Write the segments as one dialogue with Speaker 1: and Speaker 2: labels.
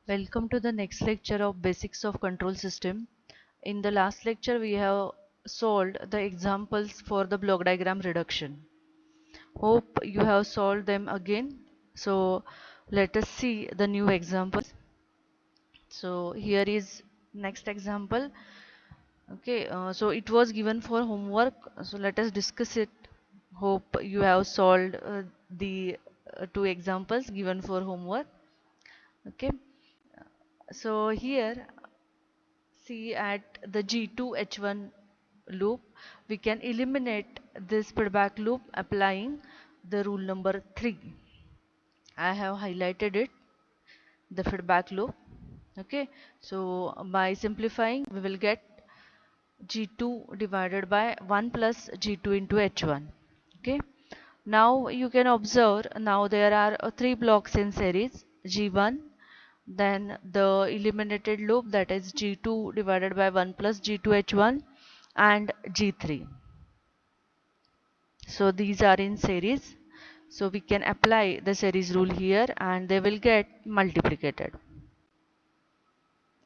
Speaker 1: Welcome to the next lecture of Basics of Control System. In the last lecture, we have solved the examples for the block diagram reduction. Hope you have solved them again. So let us see the new examples. So here is next example. Okay, so it was given for homework. So let us discuss it. Hope you have solved the two examples given for homework. Okay, so here see at the G2 H1 loop, we can eliminate this feedback loop applying the rule number 3. I have highlighted it, the feedback loop. Okay, so by simplifying, we will get G2 divided by 1 plus G2 into H1. Okay, now you can observe now there are three blocks in series G1, then the eliminated loop, that is G2 divided by 1 plus G2 H1, and G3. So these are in series. So we can apply the series rule here and they will get multiplicated.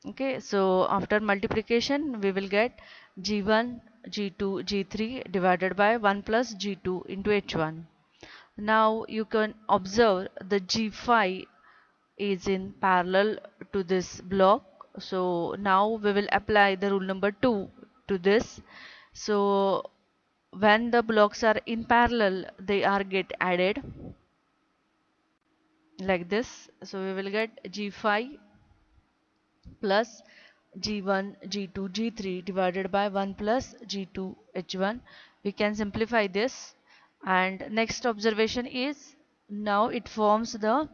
Speaker 1: Okay, so after multiplication we will get G1, G2, G3 divided by 1 plus G2 into H1. Now you can observe the G5 is in parallel to this block. So now we will apply the rule number 2 to this. So when the blocks are in parallel, they are get added like this. So we will get G5 plus G1, G2, G3 divided by 1 plus G2, H1. We can simplify this. And next observation is now it forms the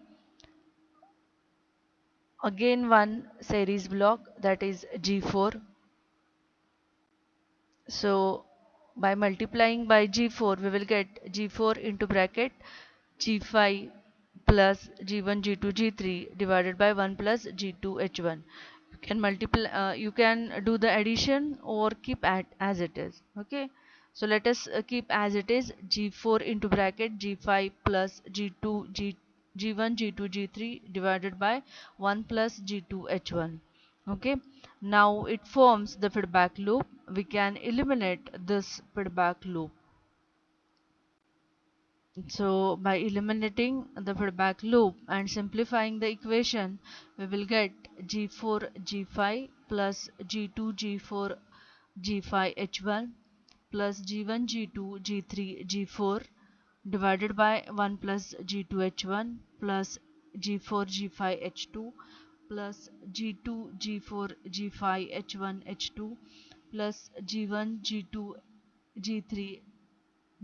Speaker 1: again one series block, that is G4. So by multiplying by G4 we will get G4 into bracket G5 plus G1 G2 G3 divided by 1 plus G2 H1. You can multiply, you can do the addition or keep at as it is. Okay, so let us keep as it is G4 into bracket G5 plus G2 G1 G2 G3 divided by 1 plus G2 H1. Okay, now it forms the feedback loop. We can eliminate this feedback loop. So by eliminating the feedback loop and simplifying the equation, we will get G4 G5 plus G2 G4 G5 H1 plus G1 G2 G3 G4 divided by 1 plus G2 H1 plus G4 G5 H2 plus G2 G4 G5 H1 H2 plus G1 G2 G3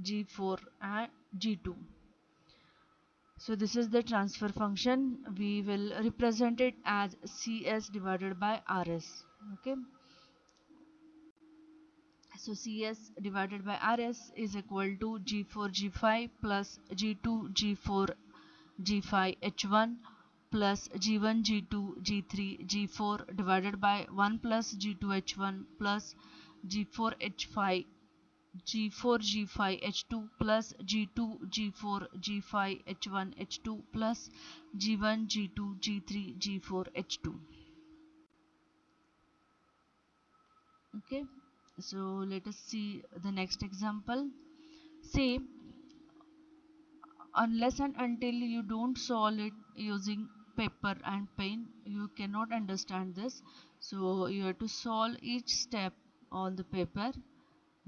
Speaker 1: G4 and G2. So this is the transfer function. We will represent it as CS divided by RS. Okay. So CS divided by RS is equal to G4 G5 plus G2 G4 G5 H1 plus G1 G2 G3 G4 divided by 1 plus G2 H1 plus G4 H5 G4 G5 H2 plus G2 G4 G5 H1 H2 plus G1 G2 G3 G4 H2. Okay, so let us see the next example. Say unless and until you don't solve it using paper and pen, you cannot understand this. So you have to solve each step on the paper,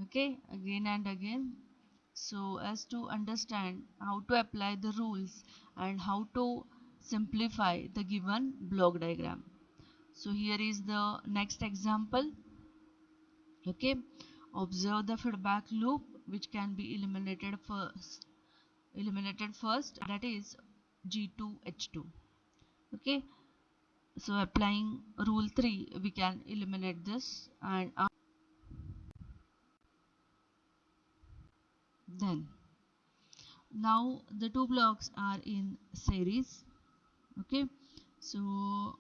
Speaker 1: okay, again and again, so as to understand how to apply the rules and how to simplify the given block diagram. So here is the next example. Okay, observe the feedback loop which can be eliminated first, that is G2H2. Okay, so applying rule 3 we can eliminate this, and then now the two blocks are in series. Okay, so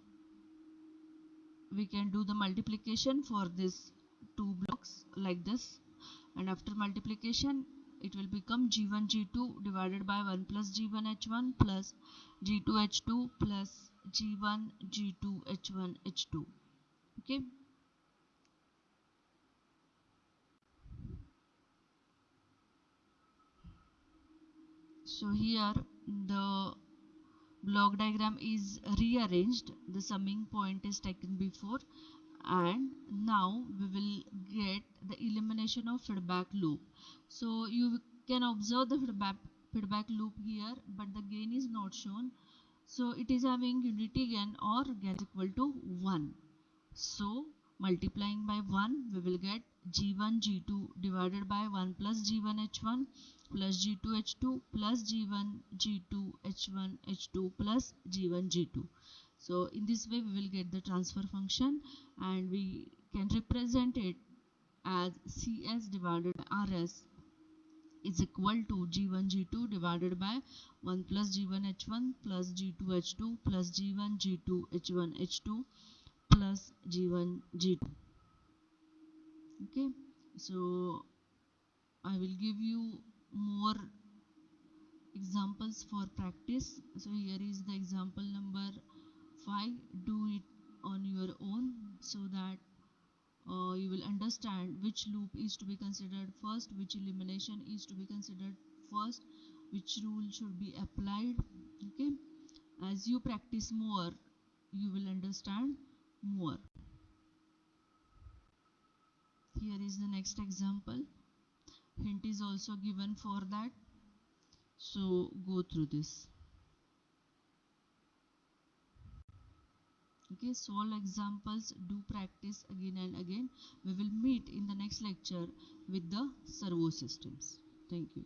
Speaker 1: we can do the multiplication for this two blocks like this, and after multiplication it will become G1 G2 divided by 1 plus G1 H1 plus G2 H2 plus G1, G2, H1, H2. Okay. So here the block diagram is rearranged. The summing point is taken before, and now we will get the elimination of feedback loop. So you can observe the feedback loop here, but the gain is not shown. So it is having unity gain or gain is equal to 1. So multiplying by 1, we will get G1 G2 divided by 1 plus G1 H1 plus G2 H2 plus G1 G2 H1 H2 plus G1 G2. So in this way we will get the transfer function, and we can represent it as CS divided by RS is equal to G1 G2 divided by 1 plus G1 H1 plus G2 H2 plus G1 G2 H1 H2 plus G1 G2. Okay, so I will give you more examples for practice. So here is the example number 5. Do it on your own so that you will understand which loop is to be considered first, which elimination is to be considered first, which rule should be applied. Okay, as you practice more, you will understand more. Here is the next example. Hint is also given for that, so go through this. Okay, solve examples, do practice again and again. We will meet in the next lecture with the servo systems. Thank you.